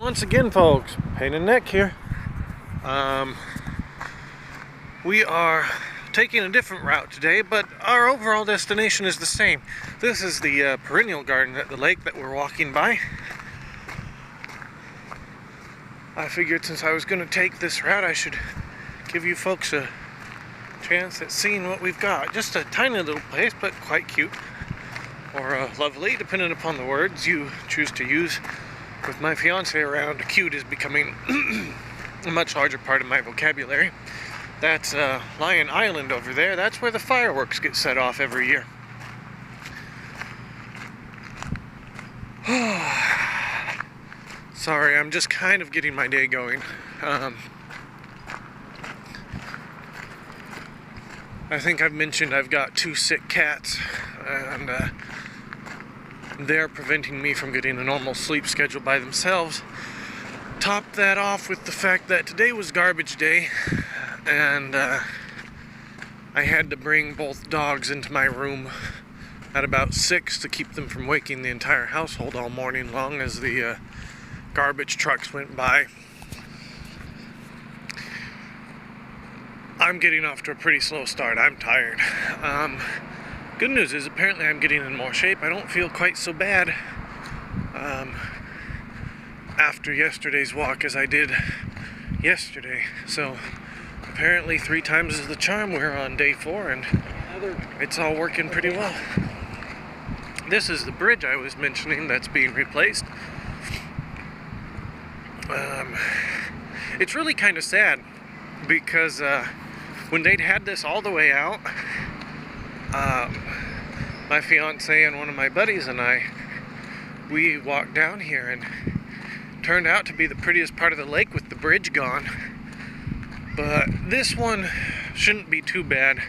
Once again, folks, Painnneck here. We are taking a different route today, but our overall destination is the same. This is the perennial garden at the lake that we're walking by. I figured since I was going to take this route, I should give you folks a chance at seeing what we've got. Just a tiny little place, but quite cute, or lovely, depending upon the words you choose to use. With my fiance around, cute is becoming a much larger part of my vocabulary. That's Lion Island over there. That's where the fireworks get set off every year. Sorry, I'm just kind of getting my day going. I think I've mentioned I've got 2 sick cats, and they're preventing me from getting a normal sleep schedule by themselves. Top that off with the fact that today was garbage day, and I had to bring both dogs into my room at about 6 to keep them from waking the entire household all morning long as the garbage trucks went by. I'm getting off to a pretty slow start. I'm tired. Good news is apparently I'm getting in more shape. I don't feel quite so bad after yesterday's walk as I did yesterday. So apparently 3 times is the charm. We're on day 4 and it's all working pretty well. This is the bridge I was mentioning that's being replaced. It's really kind of sad because when they'd had this all the way out, my fiance and one of my buddies and we walked down here, and turned out to be the prettiest part of the lake with the bridge gone. But this one shouldn't be too bad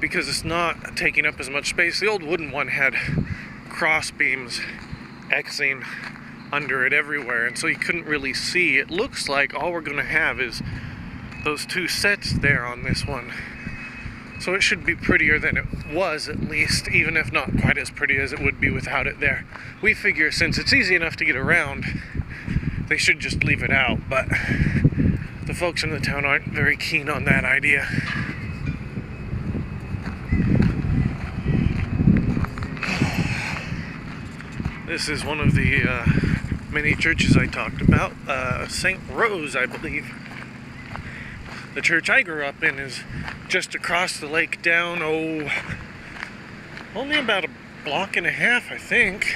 because it's not taking up as much space. The old wooden one had cross beams Xing under it everywhere, and so you couldn't really see. It looks like all we're going to have is those 2 sets there on this one. So it should be prettier than it was, at least, even if not quite as pretty as it would be without it there. We figure since it's easy enough to get around, they should just leave it out, but the folks in the town aren't very keen on that idea. This is one of the many churches I talked about, St. Rose, I believe. The church I grew up in is just across the lake down, only about a block and a half, I think.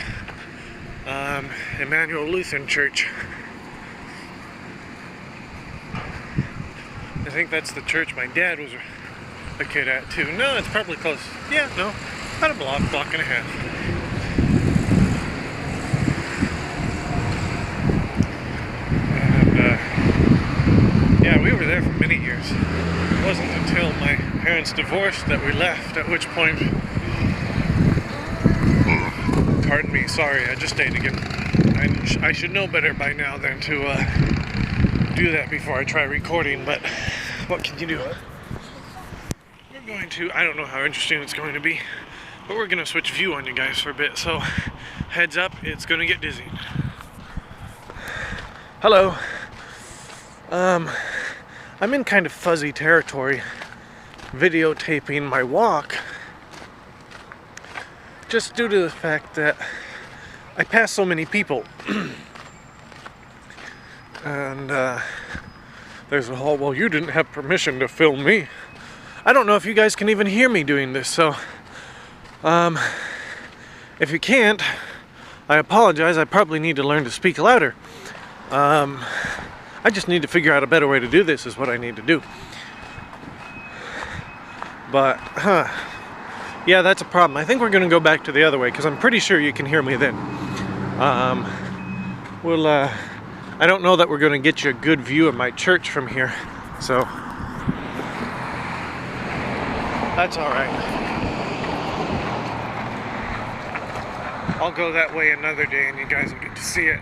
Emmanuel Lutheran Church. I think that's the church my dad was a kid at too. No, it's probably close. Yeah, no, about a block and a half. Yeah, we were there for many years. It wasn't until my parents divorced that we left, at which point... Pardon me, sorry, I just ate again. I should know better by now than to do that before I try recording, but what can you do? We're going to... I don't know how interesting it's going to be, but we're going to switch view on you guys for a bit, so heads up, it's going to get dizzy. Hello. I'm in kind of fuzzy territory videotaping my walk just due to the fact that I pass so many people. And there's a whole, well, you didn't have permission to film me. I don't know if you guys can even hear me doing this, so if you can't, I apologize. I probably need to learn to speak louder. I just need to figure out a better way to do this is what I need to do. But, yeah, that's a problem. I think we're going to go back to the other way because I'm pretty sure you can hear me then. I don't know that we're going to get you a good view of my church from here, so that's all right. I'll go that way another day and you guys will get to see it.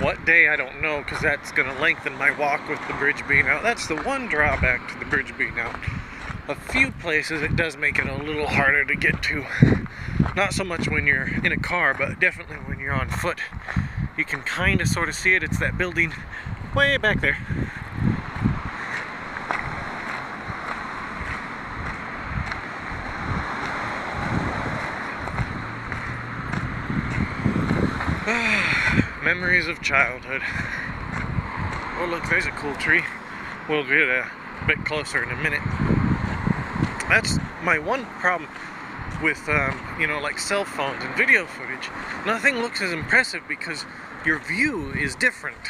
What day, I don't know, because that's going to lengthen my walk with the bridge being out. That's the one drawback to the bridge being out. A few places it does make it a little harder to get to. Not so much when you're in a car, but definitely when you're on foot. You can kind of sort of see it. It's that building way back there. Memories of childhood. Oh look, there's a cool tree. We'll get a bit closer in a minute. That's my one problem with, you know, like cell phones and video footage. Nothing looks as impressive because your view is different.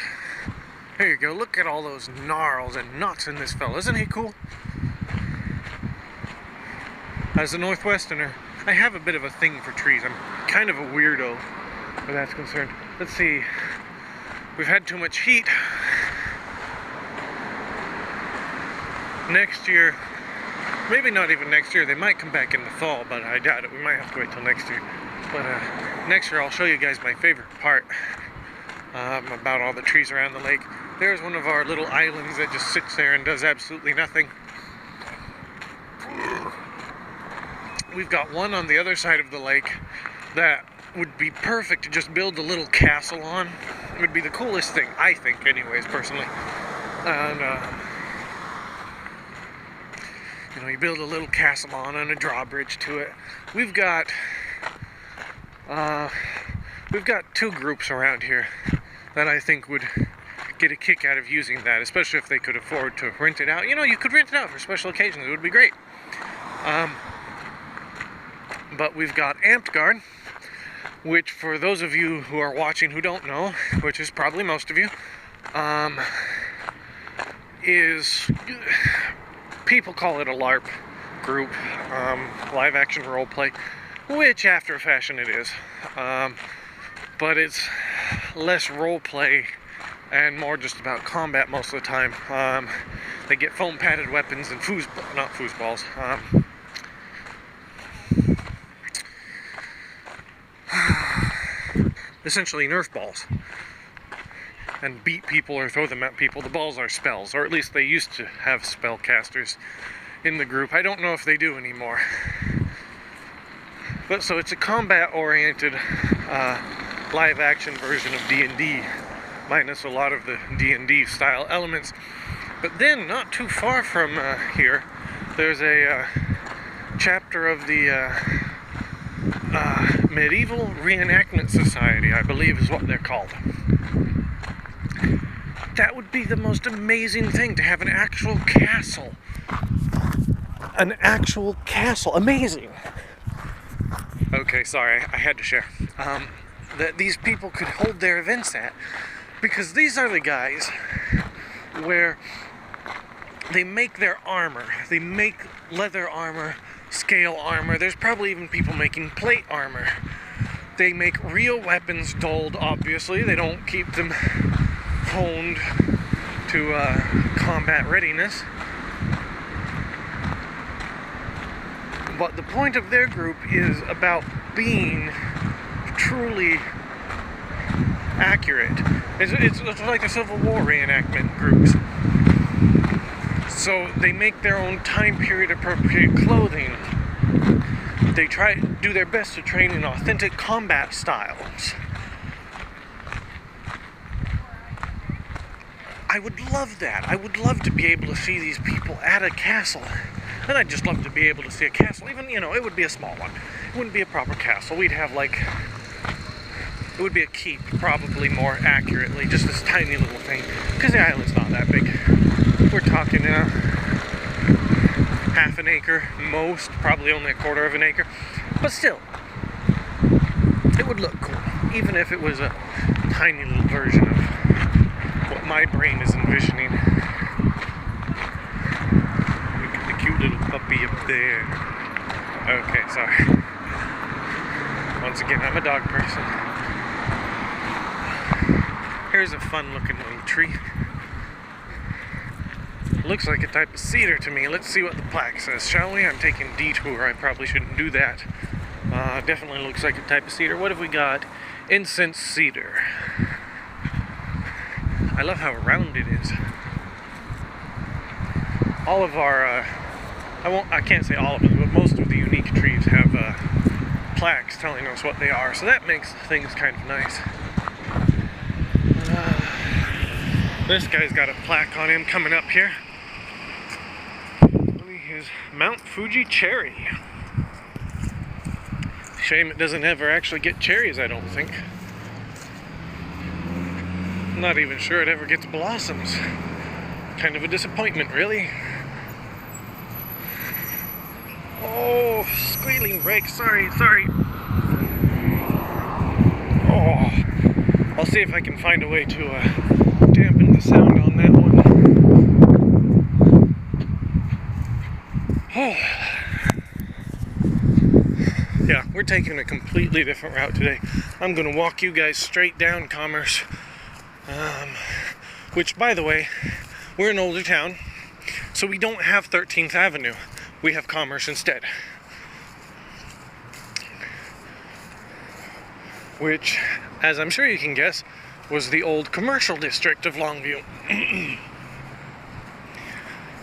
Here you go, look at all those gnarls and knots in this fella. Isn't he cool? As a Northwesterner, I have a bit of a thing for trees. I'm kind of a weirdo where that's concerned. Let's see. We've had too much heat. Next year, maybe not even next year, they might come back in the fall, but I doubt it. We might have to wait till next year. But next year I'll show you guys my favorite part about all the trees around the lake. There's one of our little islands that just sits there and does absolutely nothing. We've got one on the other side of the lake that would be perfect to just build a little castle on. It would be the coolest thing, I think, anyways, personally. And you know, you build a little castle on and a drawbridge to it. We've got two groups around here that I think would get a kick out of using that, especially if they could afford to rent it out. You know, you could rent it out for special occasions. It would be great. But we've got Amped Guard, which for those of you who are watching who don't know, which is probably most of you, is, people call it a LARP group, live action role play, which after a fashion it is, but it's less role play and more just about combat most of the time. They get foam padded weapons and foosballs. Essentially Nerf balls, and beat people or throw them at people. The balls are spells, or at least they used to have spellcasters in the group. I don't know if they do anymore. But so it's a combat-oriented live action version of D&D, minus a lot of the D&D style elements. But then, not too far from here, there's a chapter of the Medieval Reenactment Society, I believe is what they're called. That would be the most amazing thing, to have an actual castle. An actual castle. Amazing! Okay, sorry, I had to share. That these people could hold their events at. Because these are the guys where they make their armor. They make leather armor, scale armor. There's probably even people making plate armor. They make real weapons dulled, obviously. They don't keep them honed to combat readiness. But the point of their group is about being truly accurate. It's like the Civil War reenactment groups. So they make their own time period appropriate clothing. They try to do their best to train in authentic combat styles. I would love that. I would love to be able to see these people at a castle. And I'd just love to be able to see a castle. Even, you know, it would be a small one. It wouldn't be a proper castle. We'd have like, it would be a keep, probably more accurately. Just this tiny little thing. Because the island's not that big. We're talking half an acre, most, probably only a quarter of an acre. But still, it would look cool. Even if it was a tiny little version of what my brain is envisioning. Look at the cute little puppy up there. Okay, sorry. Once again, I'm a dog person. Here's a fun looking little tree. Looks like a type of cedar to me. Let's see what the plaque says, shall we? I'm taking a detour. I probably shouldn't do that. Definitely looks like a type of cedar. What have we got? Incense cedar. I love how round it is. All of our, I can't say all of them, but most of the unique trees have plaques telling us what they are. So that makes things kind of nice. This guy's got a plaque on him coming up here. His Mount Fuji cherry. Shame it doesn't ever actually get cherries, I don't think. I'm not even sure it ever gets blossoms. Kind of a disappointment, really. Oh, squealing brakes. Sorry. Oh, I'll see if I can find a way to dampen the sound on that one. Oh. Yeah, we're taking a completely different route today. I'm going to walk you guys straight down Commerce. Which, by the way, we're an older town, so we don't have 13th Avenue. We have Commerce instead. Which, as I'm sure you can guess, was the old commercial district of Longview.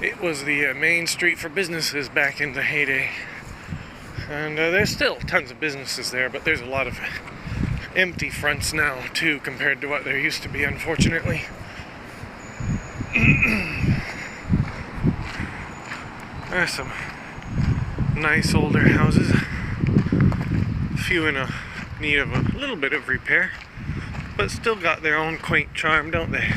It was the main street for businesses back in the heyday. And there's still tons of businesses there, but there's a lot of empty fronts now, too, compared to what there used to be, unfortunately. There's some nice older houses. A few in need of a little bit of repair, but still got their own quaint charm, don't they?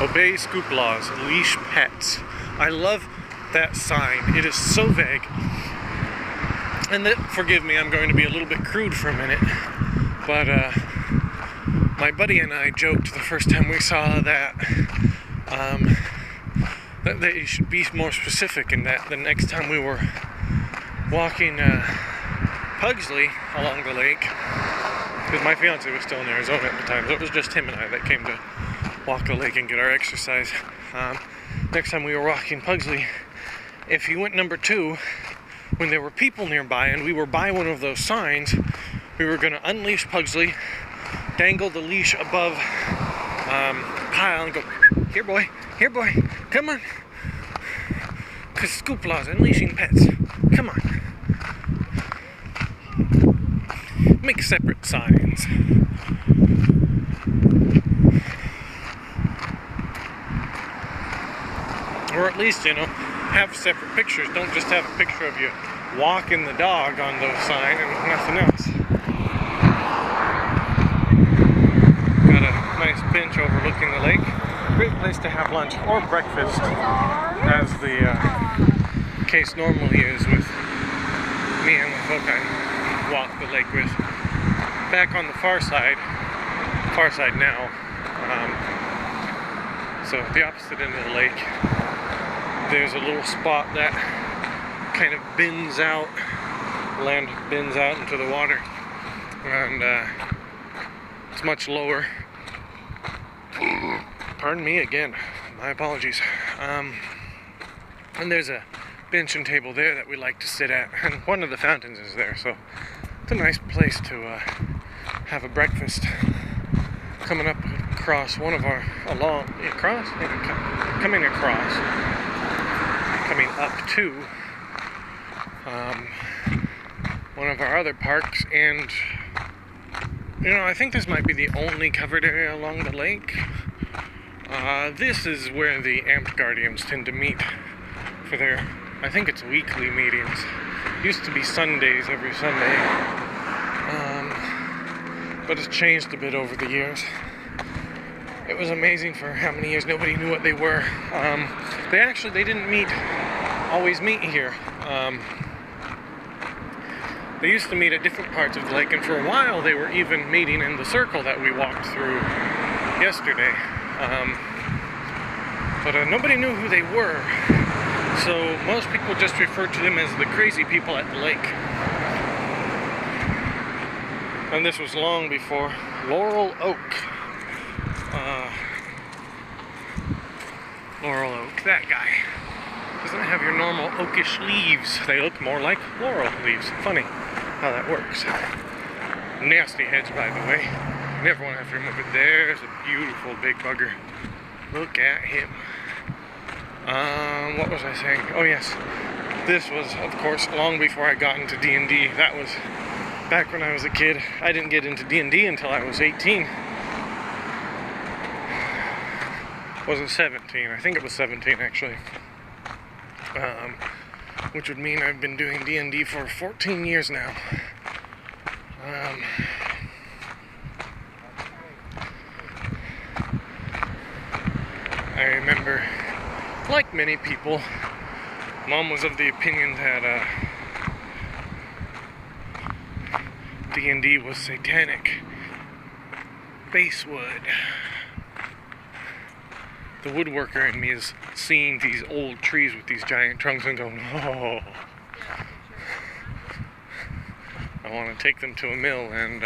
Obey scoop laws, leash pets. I love that sign. It is so vague. And forgive me, I'm going to be a little bit crude for a minute, but my buddy and I joked the first time we saw that that they should be more specific in that the next time we were walking Pugsley along the lake, because my fiance was still in Arizona at the time, so it was just him and I that came to walk the lake and get our exercise. Next time we were walking Pugsley, if you went number 2, when there were people nearby and we were by one of those signs, we were going to unleash Pugsley, dangle the leash above pile and go, here boy, come on. Because scoop laws, unleashing pets, come on. Make separate signs. Or at least, have separate pictures. Don't just have a picture of you walking the dog on those signs and nothing else. Got a nice bench overlooking the lake. Great place to have lunch or breakfast, as the case normally is with me and the folk I walk the lake with. Back on the far side now, so the opposite end of the lake, there's a little spot that kind of bends out, land bends out into the water, and it's much lower. Pardon me again, my apologies. And there's a bench and table there that we like to sit at, and one of the fountains is there, so it's a nice place to have a breakfast. Coming up across one of our coming up to one of our other parks, and I think this might be the only covered area along the lake. This is where the Amped Guardians tend to meet for their, I think it's weekly meetings. Used to be Sundays, every Sunday, but it's changed a bit over the years. It was amazing for how many years nobody knew what they were. They didn't always meet here. They used to meet at different parts of the lake, and for a while they were even meeting in the circle that we walked through yesterday. But nobody knew who they were, so most people just referred to them as the crazy people at the lake. And this was long before Laurel Oak. Laurel Oak, that guy, doesn't have your normal oakish leaves. They look more like laurel leaves. Funny how that works. Nasty hedge, by the way. Never want to have to remove it. There's a beautiful big bugger. Look at him. What was I saying? Oh yes, this was, of course, long before I got into D&D. That was back when I was a kid. I didn't get into D&D until I was 18. Wasn't 17. I think it was 17 actually. Which would mean I've been doing D&D for 14 years now. I remember, like many people, Mom was of the opinion that D&D was satanic. Basswood. The woodworker in me is seeing these old trees with these giant trunks and going, oh. I want to take them to a mill and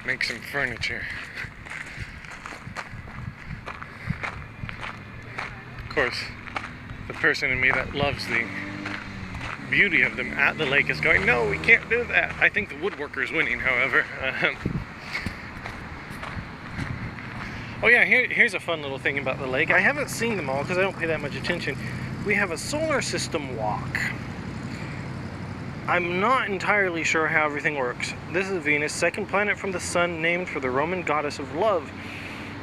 make some furniture. Of course, the person in me that loves the beauty of them at the lake is going, no, we can't do that. I think the woodworker is winning, however. Oh yeah, here's a fun little thing about the lake. I haven't seen them all because I don't pay that much attention. We have a solar system walk. I'm not entirely sure how everything works. This is Venus, second planet from the sun, named for the Roman goddess of love.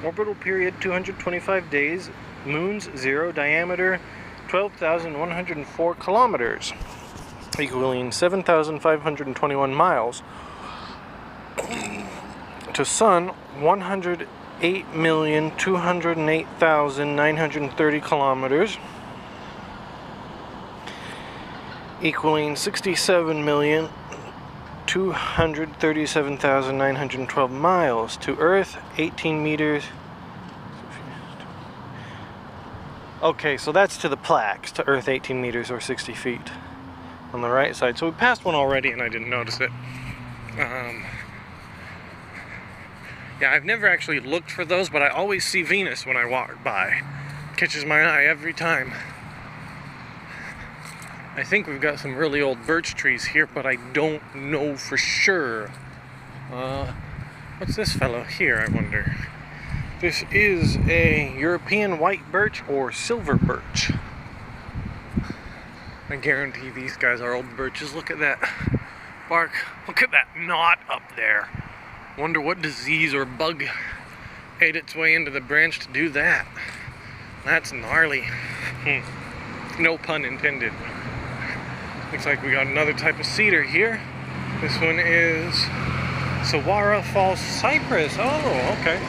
Orbital period 225 days. Moons 0. Diameter 12,104 kilometers, equaling 7,521 miles. To sun 108,208,930 kilometers, equaling 67,237,912 miles. To Earth 18 meters. Okay, so that's to the plaques, to Earth 18 meters or 60 feet on the right side. So we passed one already and I didn't notice it. Yeah, I've never actually looked for those, but I always see Venus when I walk by. Catches my eye every time. I think we've got some really old birch trees here, but I don't know for sure. What's this fellow here, I wonder? This is a European white birch or silver birch. I guarantee these guys are old birches. Look at that bark. Look at that knot up there. Wonder what disease or bug ate its way into the branch to do that. That's gnarly. No pun intended. Looks like we got another type of cedar here. This one is Saguaro Falls Cypress. Oh, okay.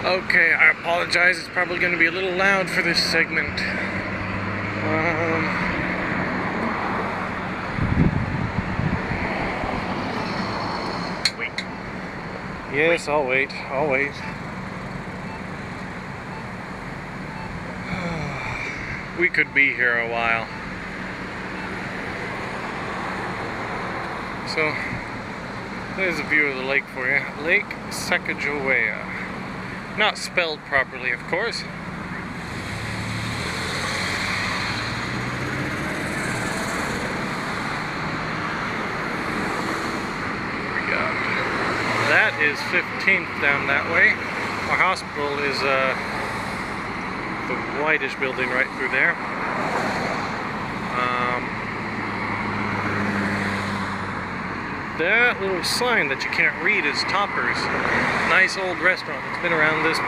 Okay, I apologize. It's probably going to be a little loud for this segment. Wait. Yes, I'll wait. I'll wait. We could be here a while. So, there's a view of the lake for you. Lake Sacagawea. Not spelled properly, of course. That is 15th down that way. Our hospital is the whitish building right through there. That little sign that you can't read is Topper's. Nice old restaurant that's been around this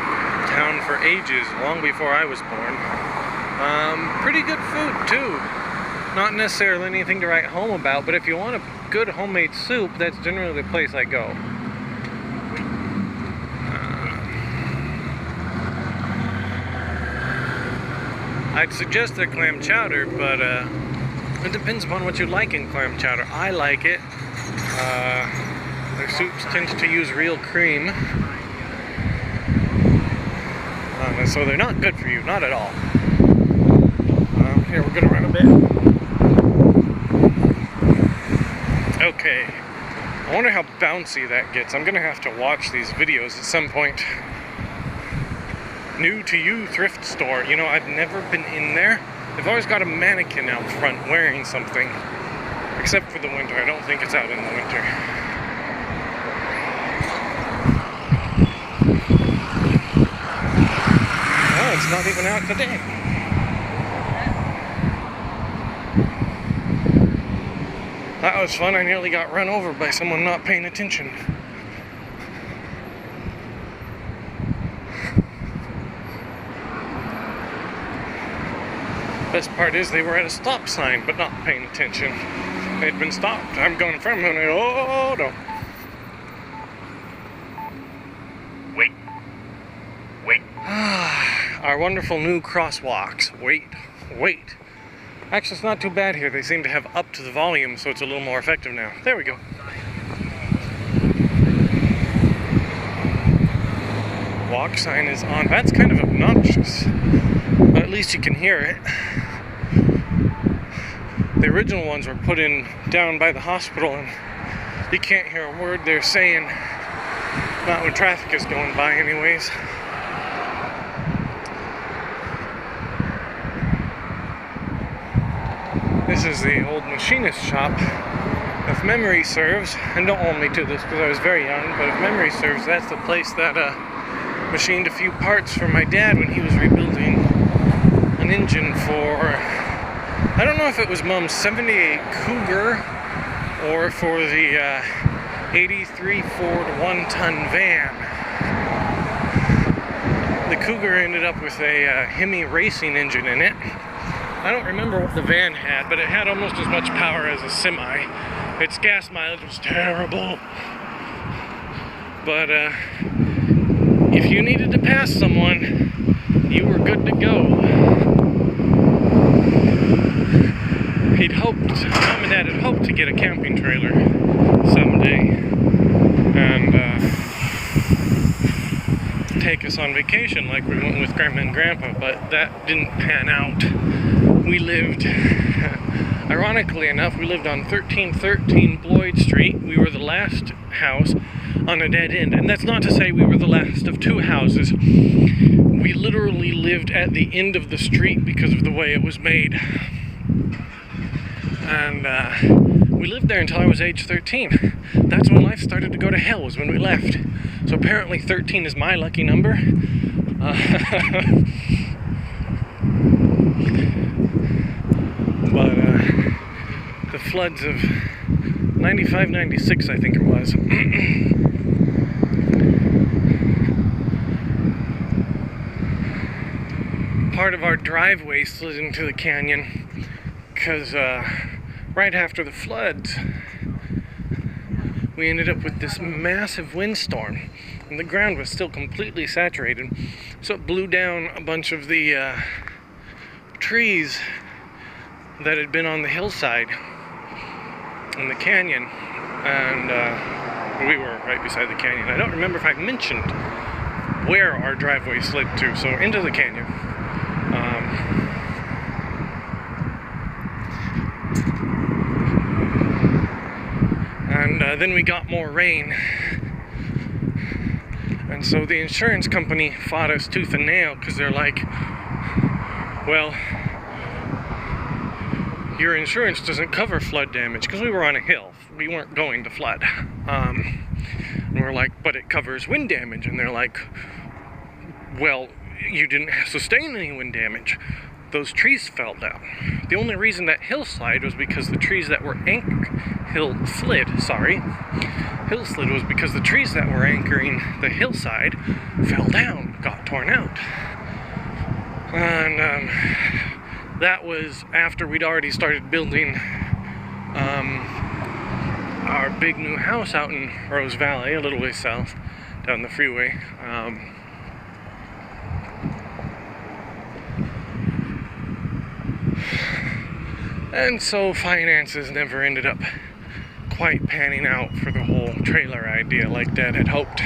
town for ages, long before I was born. Pretty good food too. Not necessarily anything to write home about, but if you want a good homemade soup, that's generally the place I go. I'd suggest their clam chowder, but it depends upon what you like in clam chowder. I like it. Their soups tend to use real cream. So they're not good for you, not at all. Here, we're gonna run a bit. Okay. I wonder how bouncy that gets. I'm gonna have to watch these videos at some point. New to you thrift store. You know, I've never been in there. They've always got a mannequin out front wearing something. Except for the winter. I don't think it's out in the winter. Oh, it's it's not even out today. That was fun. I nearly got run over by someone not paying attention. Best part is they were at a stop sign but not paying attention. They'd been stopped. I'm going in front of them and I go, oh no. Wait. Wait. Our wonderful new crosswalks. Wait. Actually, it's not too bad here. They seem to have upped the volume so it's a little more effective now. There we go. Walk sign is on. That's kind of obnoxious. But at least you can hear it. The original ones were put in down by the hospital and you can't hear a word they're saying. Not when traffic is going by anyways. This is the old machinist shop. If memory serves, and don't hold me to this because I was very young, but if memory serves, that's the place that machined a few parts for my dad when he was rebuilding an engine for, I don't know if it was Mom's 78 Cougar or for the 83 Ford 1-ton van. The Cougar ended up with a Hemi racing engine in it. I don't remember what the van had, but it had almost as much power as a semi. Its gas mileage was terrible. But if you needed to pass someone, you were good to go. Mom and Dad had hoped to get a camping trailer someday and take us on vacation like we went with Grandma and Grandpa, but that didn't pan out. We lived, ironically enough, we lived on 1313 Floyd Street. We were the last house on a dead end, and that's not to say we were the last of two houses. We literally lived at the end of the street because of the way it was made. And we lived there until I was age 13. That's when life started to go to hell, was when we left. So apparently 13 is my lucky number. But the floods of 95, 96, I think it was. Part of our driveway slid into the canyon because right after the floods, we ended up with this massive windstorm, and the ground was still completely saturated, so it blew down a bunch of the trees that had been on the hillside in the canyon, and we were right beside the canyon. I don't remember if I mentioned where our driveway slid to, so into the canyon. And then we got more rain, and so the insurance company fought us tooth and nail because they're like, well, your insurance doesn't cover flood damage, because we were on a hill. We weren't going to flood. And we're like, but it covers wind damage. And they're like, well, you didn't sustain any wind damage. Those trees fell down. The only reason that hill slid was because the trees that were hill slid was because the trees that were anchoring the hillside fell down, got torn out. And that was after we'd already started building our big new house out in Rose Valley, a little way south, down the freeway. And so finances never ended up quite panning out for the whole trailer idea like Dad had hoped.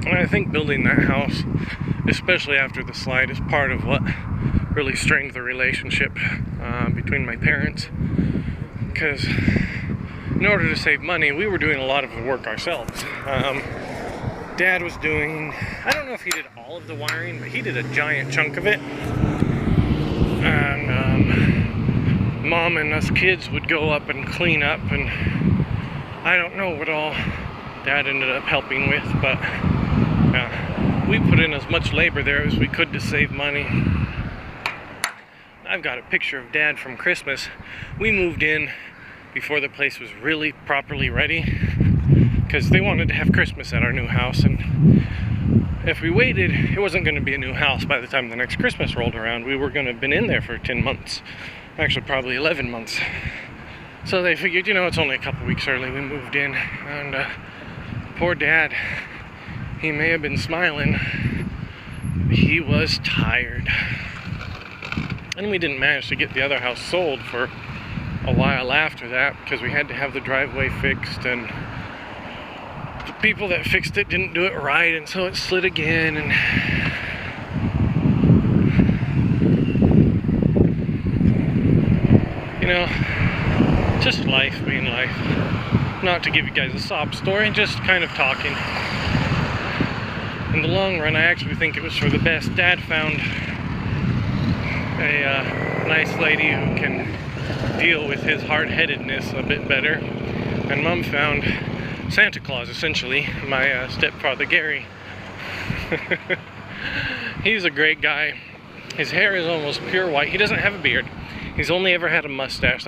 And I think building that house, especially after the slide, is part of what really strained the relationship between my parents. Because in order to save money, we were doing a lot of the work ourselves. Dad was doing, I don't know if he did all of the wiring, but he did a giant chunk of it. And Mom and us kids would go up and clean up, and I don't know what all Dad ended up helping with, but yeah. in as much labor there as we could to save money. I've got a picture of Dad from Christmas. We moved in before the place was really properly ready, because they wanted to have Christmas at our new house, and if we waited, it wasn't going to be a new house by the time the next Christmas rolled around. We were going to have been in there for 10 months. Actually, probably 11 months. So they figured, you know, it's only a couple weeks early. We moved in, and poor Dad, he may have been smiling. He was tired. And we didn't manage to get the other house sold for a while after that, because we had to have the driveway fixed, and the people that fixed it didn't do it right, and so it slid again, and you know, just life being life. Not to give you guys a sob story, just kind of talking. In the long run, I actually think it was for the best. Dad found a nice lady who can deal with his hard-headedness a bit better, and Mom found Santa Claus, essentially, my stepfather Gary. He's a great guy. His hair is almost pure white. He doesn't have a beard. He's only ever had a mustache.